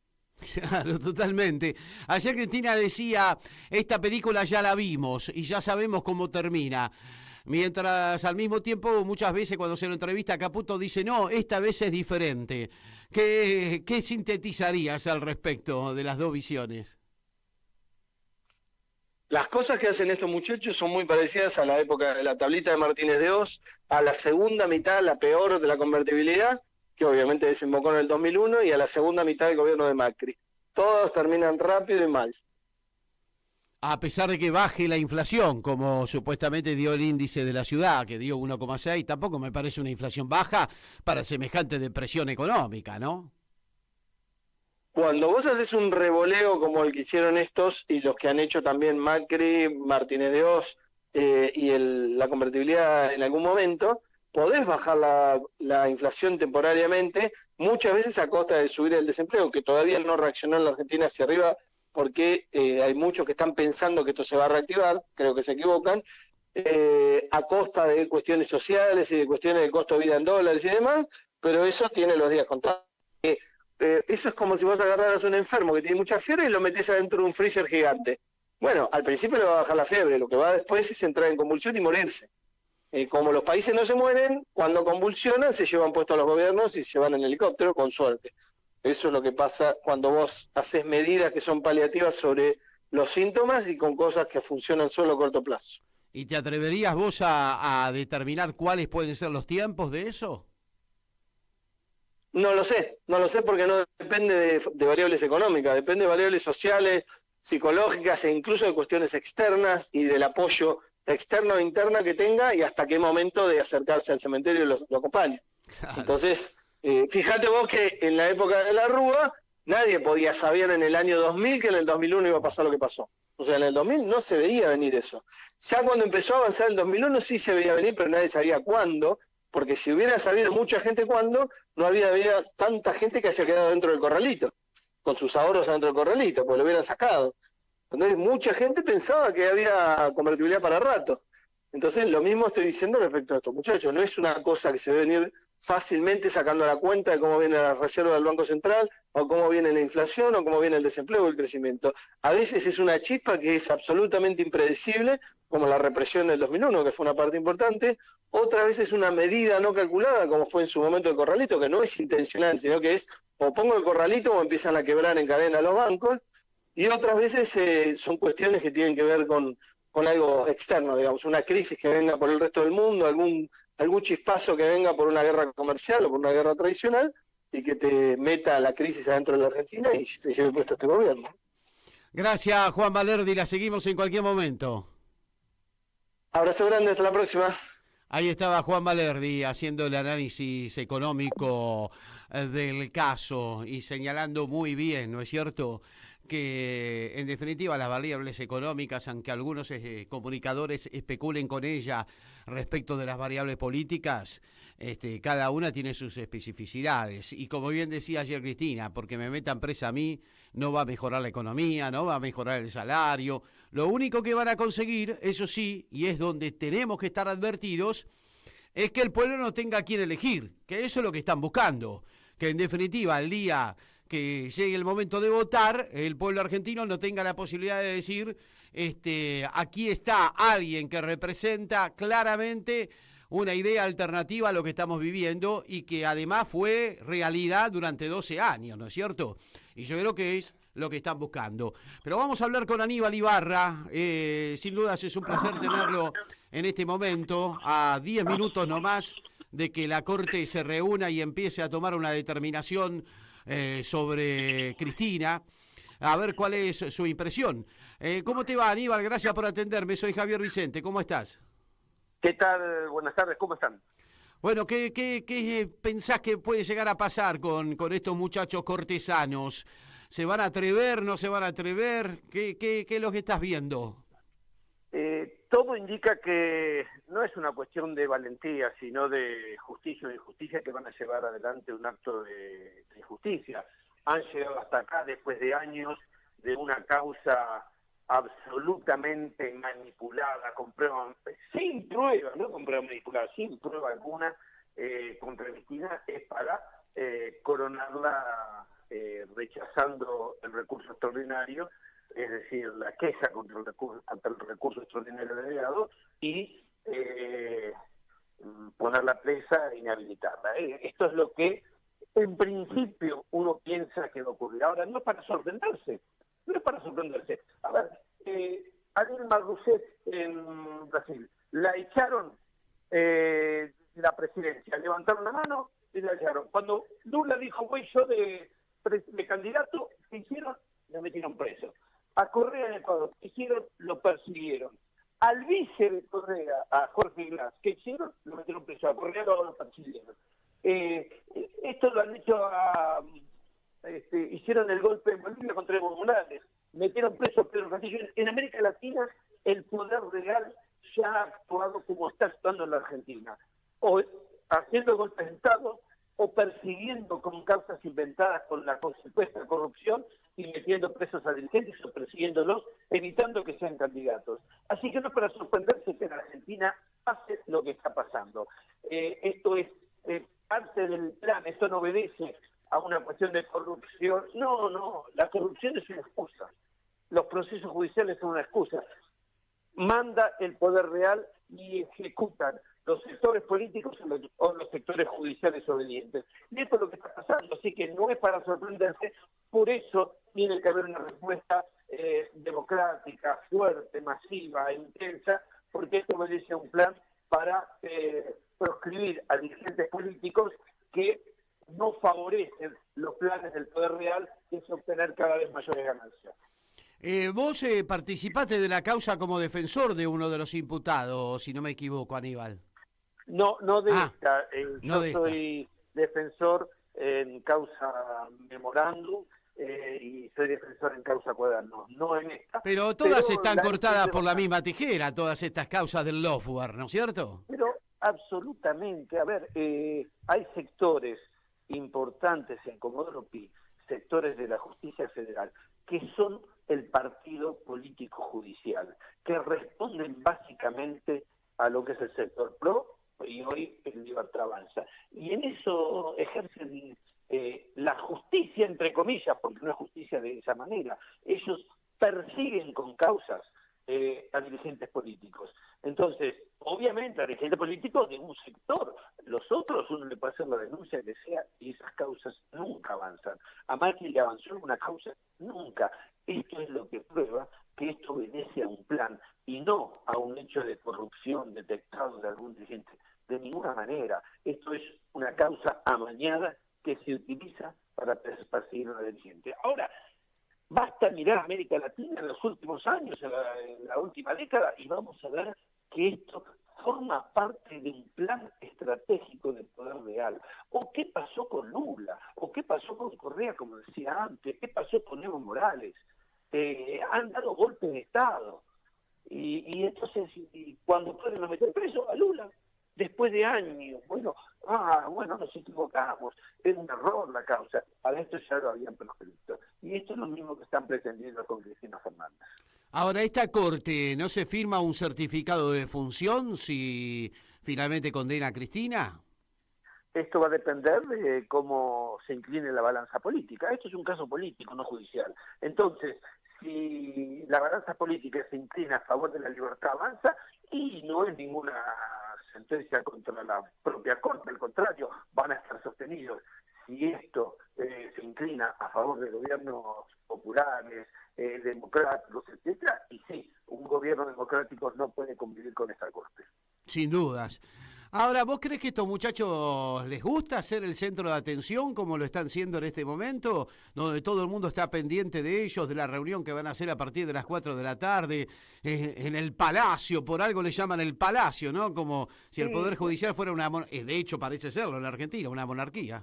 Claro, totalmente. Ayer Cristina decía, esta película ya la vimos y ya sabemos cómo termina. Mientras al mismo tiempo muchas veces cuando se lo entrevista a Caputo dice, no, esta vez es diferente. ¿Qué sintetizarías al respecto de las dos visiones? Las cosas que hacen estos muchachos son muy parecidas a la época de la tablita de Martínez de Hoz, a la segunda mitad, la peor de la convertibilidad, que obviamente desembocó en el 2001, y a la segunda mitad del gobierno de Macri. Todos terminan rápido y mal. A pesar de que baje la inflación, como supuestamente dio el índice de la ciudad, que dio 1,6, tampoco me parece una inflación baja para semejante depresión económica, ¿no? Cuando vos haces un revoleo como el que hicieron estos y los que han hecho también Macri, Martínez de Hoz la convertibilidad en algún momento, podés bajar la inflación temporariamente, muchas veces a costa de subir el desempleo, que todavía no reaccionó en la Argentina hacia arriba, porque hay muchos que están pensando que esto se va a reactivar, creo que se equivocan, a costa de cuestiones sociales y de cuestiones del costo de vida en dólares y demás, pero eso tiene los días contados. Eso es como si vos agarraras a un enfermo que tiene mucha fiebre y lo metés adentro de un freezer gigante. Bueno, al principio le va a bajar la fiebre, lo que va después es entrar en convulsión y morirse. Como los países no se mueren, cuando convulsionan se llevan puestos a los gobiernos y se van en helicóptero, con suerte. Eso es lo que pasa cuando vos haces medidas que son paliativas sobre los síntomas y con cosas que funcionan solo a corto plazo. ¿Y te atreverías vos a determinar cuáles pueden ser los tiempos de eso? No lo sé porque no depende de variables económicas, depende de variables sociales, psicológicas e incluso de cuestiones externas y del apoyo externo e interno que tenga y hasta qué momento de acercarse al cementerio lo acompaña. Claro. Entonces, fíjate vos que en la época de la Rúa nadie podía saber en el año 2000 que en el 2001 iba a pasar lo que pasó. O sea, en el 2000 no se veía venir eso. Ya cuando empezó a avanzar el 2001 sí se veía venir, pero nadie sabía cuándo, porque si hubiera sabido mucha gente cuándo, no había tanta gente que haya quedado dentro del corralito, con sus ahorros dentro del corralito, porque lo hubieran sacado. Entonces mucha gente pensaba que había convertibilidad para rato. Entonces lo mismo estoy diciendo respecto a esto, muchachos, no es una cosa que se ve venir fácilmente sacando la cuenta de cómo viene la reserva del Banco Central, o cómo viene la inflación, o cómo viene el desempleo o el crecimiento. A veces es una chispa que es absolutamente impredecible, como la represión del 2001, que fue una parte importante. Otra vez es una medida no calculada, como fue en su momento el corralito, que no es intencional, sino que es o pongo el corralito o empiezan a quebrar en cadena los bancos. Y otras veces son cuestiones que tienen que ver con algo externo, digamos, una crisis que venga por el resto del mundo, algún chispazo que venga por una guerra comercial o por una guerra tradicional y que te meta la crisis adentro de la Argentina y se lleve puesto este gobierno. Gracias, Juan Valerdi, la seguimos en cualquier momento. Abrazo grande, hasta la próxima. Ahí estaba Juan Valerdi haciendo el análisis económico del caso y señalando muy bien, ¿no es cierto?, que en definitiva las variables económicas, aunque algunos comunicadores especulen con ella respecto de las variables políticas, cada una tiene sus especificidades. Y como bien decía ayer Cristina, porque me metan presa a mí, no va a mejorar la economía, no va a mejorar el salario. Lo único que van a conseguir, eso sí, y es donde tenemos que estar advertidos, es que el pueblo no tenga a quién elegir, que eso es lo que están buscando, que en definitiva el día que llegue el momento de votar, el pueblo argentino no tenga la posibilidad de decir, aquí está alguien que representa claramente una idea alternativa a lo que estamos viviendo y que además fue realidad durante 12 años, ¿no es cierto? Y yo creo que es lo que están buscando. Pero vamos a hablar con Aníbal Ibarra, sin dudas es un placer tenerlo en este momento, a 10 minutos nomás de que la Corte se reúna y empiece a tomar una determinación sobre Cristina, a ver cuál es su impresión. ¿Cómo te va, Aníbal? Gracias por atenderme, soy Javier Vicente, ¿cómo estás? ¿Qué tal? Buenas tardes, ¿cómo están? Bueno, ¿qué pensás que puede llegar a pasar con estos muchachos cortesanos? ¿Se van a atrever, no se van a atrever? ¿Qué es lo que estás viendo? Todo indica que no es una cuestión de valentía, sino de justicia o injusticia que van a llevar adelante un acto de justicia. Han llegado hasta acá después de años de una causa absolutamente manipulada, con prueba, sin prueba, no con prueba manipulada, sin prueba alguna, contra Cristina, es para coronarla rechazando el recurso extraordinario, es decir, la queja contra el recurso extraordinario delegado y ponerla presa e inhabilitarla. Esto es lo que en principio uno piensa que va a ocurrir. Ahora, no es para sorprenderse. A ver, a Dilma Rousseff en Brasil. La echaron la presidencia, levantaron la mano y la echaron. Cuando Lula dijo, voy yo de candidato, ¿qué hicieron? Lo metieron preso. A Correa en Ecuador, ¿qué hicieron? Lo persiguieron. Al vice de Correa, a Jorge Glass, ¿qué hicieron? Lo metieron preso. A Correa lo persiguieron. Esto lo han hecho hicieron el golpe en Bolivia contra Evo Morales, metieron preso a Pedro Castillo. En América Latina el poder real ya ha actuado como está actuando en la Argentina, o haciendo golpes de Estado, o persiguiendo con causas inventadas con la supuesta corrupción y metiendo presos a dirigentes o persiguiéndolos, evitando que sean candidatos. Así que no es para sorprenderse que en Argentina pase lo que está pasando. Esto es parte del plan, esto no obedece a una cuestión de corrupción. No, la corrupción es una excusa. Los procesos judiciales son una excusa. Manda el poder real y ejecutan los sectores políticos o los sectores judiciales obedientes. Y esto es lo que está pasando, así que no es para sorprenderse, por eso tiene que haber una respuesta democrática, fuerte, masiva, intensa, porque esto obedece a un plan para proscribir a dirigentes políticos que no favorecen los planes del poder real, que es obtener cada vez mayores ganancias. Vos participaste de la causa como defensor de uno de los imputados, si no me equivoco, Aníbal. No de esta. No yo soy defensor en causa memorándum y soy defensor en causa cuadernos, no en esta. Pero todas están cortadas por la misma tijera, todas estas causas del lawfare, ¿no es cierto? Pero absolutamente. A ver, hay sectores importantes en Comodoro Pi, sectores de la justicia federal, que son el partido político judicial, que responden básicamente a lo que es el sector PRO y hoy el Libertad Avanza. Y en eso ejercen la justicia, entre comillas, porque no es justicia de esa manera. Ellos persiguen con causas a dirigentes políticos. Entonces, obviamente, a dirigentes políticos de un sector. Los otros, uno le puede hacer la denuncia que sea, y esas causas nunca avanzan. A Macri le avanzó una causa, nunca. Esto es lo que prueba que esto obedece a un plan y no a un hecho de corrupción detectado de algún dirigente. De ninguna manera. Esto es una causa amañada que se utiliza para perseguir a una dirigente. Ahora, basta mirar a América Latina en los últimos años, en la última década, y vamos a ver que esto forma parte de un plan estratégico del poder real. ¿O qué pasó con Lula? ¿O qué pasó con Correa, como decía antes? ¿Qué pasó con Evo Morales? Han dado golpes de Estado. Y entonces, cuando pueden lo meter preso a Lula, después de años, bueno, nos equivocamos, es un error la causa, para esto ya lo habían proscrito. Y esto es lo mismo que están pretendiendo con Cristina Fernández. Ahora, ¿esta corte no se firma un certificado de defunción si finalmente condena a Cristina? Esto va a depender de cómo se incline la balanza política. Esto es un caso político, no judicial. Entonces, si la balanza política se inclina a favor de la Libertad Avanza, y no es ninguna sentencia contra la propia Corte, al contrario, van a estar sostenidos. Si esto se inclina a favor de gobiernos populares, democráticos, etcétera, y sí, un gobierno democrático no puede convivir con esta Corte. Sin dudas. Ahora, ¿vos crees que a estos muchachos les gusta ser el centro de atención como lo están siendo en este momento, donde todo el mundo está pendiente de ellos, de la reunión que van a hacer a partir de las 4 de la tarde, en el Palacio, por algo le llaman el Palacio, ¿no? Como si el Poder Judicial fuera una monarquía, de hecho parece serlo en la Argentina, una monarquía.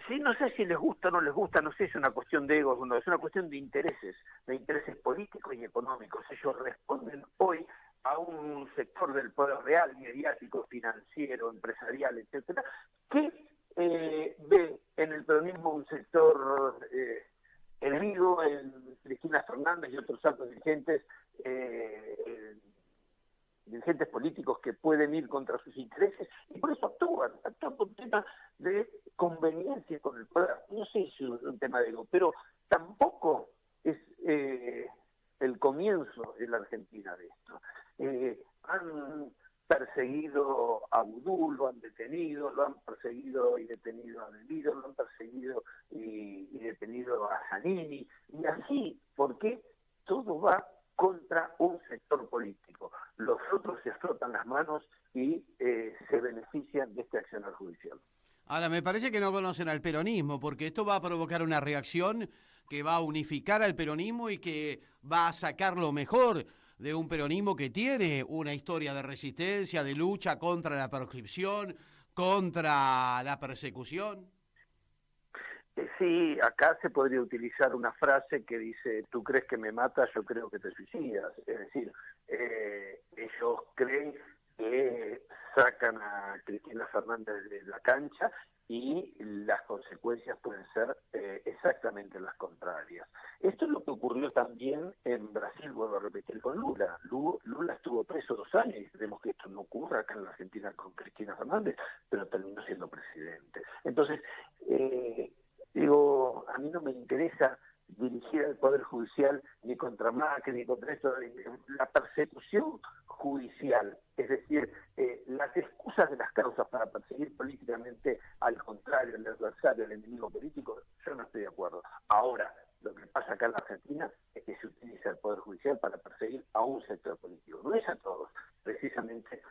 Sí, no sé si les gusta o no les gusta, no sé si es una cuestión de egos, no, es una cuestión de intereses políticos y económicos. Ellos responden hoy a un sector del poder real, mediático, financiero, empresarial, etcétera, que ve en el peronismo un sector enemigo, en Cristina Fernández y otros altos dirigentes políticos que pueden ir contra sus intereses, y por eso actúan por un tema de conveniencia con el poder. No sé si es un tema de ego, pero tampoco es el comienzo en la Argentina de esto. Han perseguido a Vudú, lo han detenido, lo han perseguido y detenido a Deliro, lo han perseguido y detenido a Zanini, y así, porque todo va contra un Ahora, me parece que no conocen al peronismo, porque esto va a provocar una reacción que va a unificar al peronismo y que va a sacar lo mejor de un peronismo que tiene una historia de resistencia, de lucha contra la proscripción, contra la persecución. Sí, acá se podría utilizar una frase que dice: tú crees que me matas, yo creo que te suicidas. Es decir, ellos creen que sacan a Cristina Fernández de la cancha y las consecuencias pueden ser exactamente las contrarias. Esto es lo que ocurrió también en Brasil, vuelvo a repetir, con Lula. Lula estuvo preso 2 años y creemos que esto no ocurra acá en la Argentina con Cristina Fernández, pero terminó siendo presidente. Entonces, digo, a mí no me interesa dirigir al Poder Judicial ni contra Macri, ni contra esto. La persecución judicial, es decir, las excusas de las causas para perseguir políticamente al contrario, al adversario, al enemigo político, yo no estoy de acuerdo. Ahora, lo que pasa acá en la Argentina es que se utiliza el Poder Judicial para perseguir a un sector político, no es a todos. Precisamente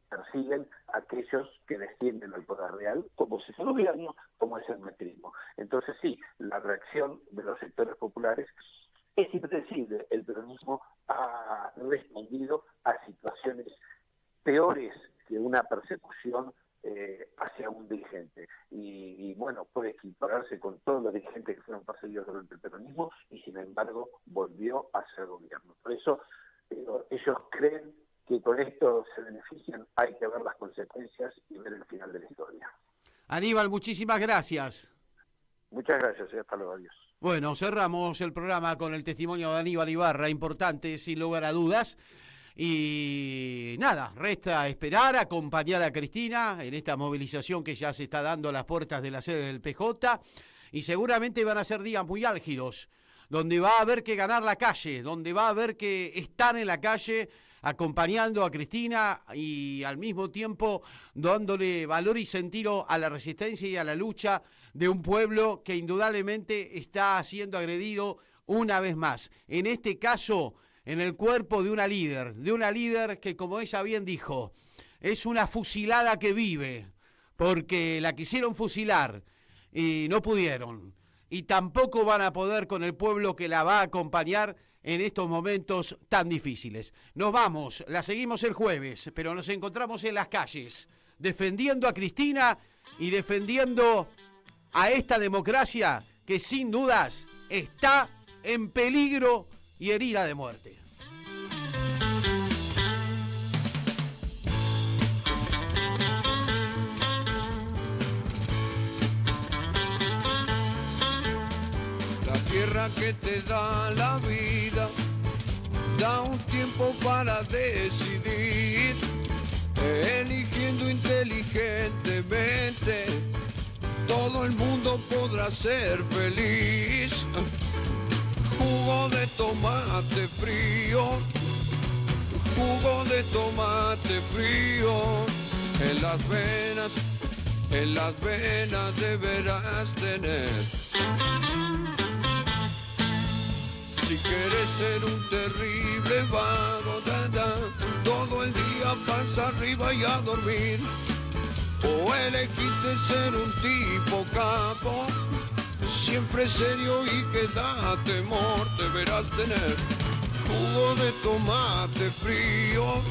persiguen a aquellos que defienden al poder real, como es el gobierno, como es el macrismo. Entonces sí, la reacción de los sectores populares es impredecible. El peronismo ha respondido a situaciones peores que una persecución hacia un dirigente. Y bueno, puede equipararse con todos los dirigentes que fueron perseguidos durante el peronismo y sin embargo volvió a ser gobierno. Por eso ellos creen que con esto se benefician. Hay que ver las consecuencias y ver el final de la historia. Aníbal, muchísimas gracias. Muchas gracias, hasta luego, adiós. Bueno, cerramos el programa con el testimonio de Aníbal Ibarra, importante sin lugar a dudas. Y nada, resta esperar, acompañar a Cristina en esta movilización que ya se está dando a las puertas de la sede del PJ, y seguramente van a ser días muy álgidos, donde va a haber que ganar la calle, donde va a haber que estar en la calle acompañando a Cristina y al mismo tiempo dándole valor y sentido a la resistencia y a la lucha de un pueblo que indudablemente está siendo agredido una vez más. En este caso, en el cuerpo de una líder que, como ella bien dijo, es una fusilada que vive, porque la quisieron fusilar y no pudieron, y tampoco van a poder con el pueblo que la va a acompañar en estos momentos tan difíciles. Nos vamos, la seguimos el jueves, pero nos encontramos en las calles, defendiendo a Cristina y defendiendo a esta democracia que sin dudas está en peligro y herida de muerte. La tierra que te da la vida da un tiempo para decidir, eligiendo inteligentemente, todo el mundo podrá ser feliz. Jugo de tomate frío, jugo de tomate frío, en las venas deberás tener. Si quieres ser un terrible vago, todo el día panza arriba y a dormir, o elegiste ser un tipo capo, siempre serio y que da temor, deberás tener jugo de tomate frío.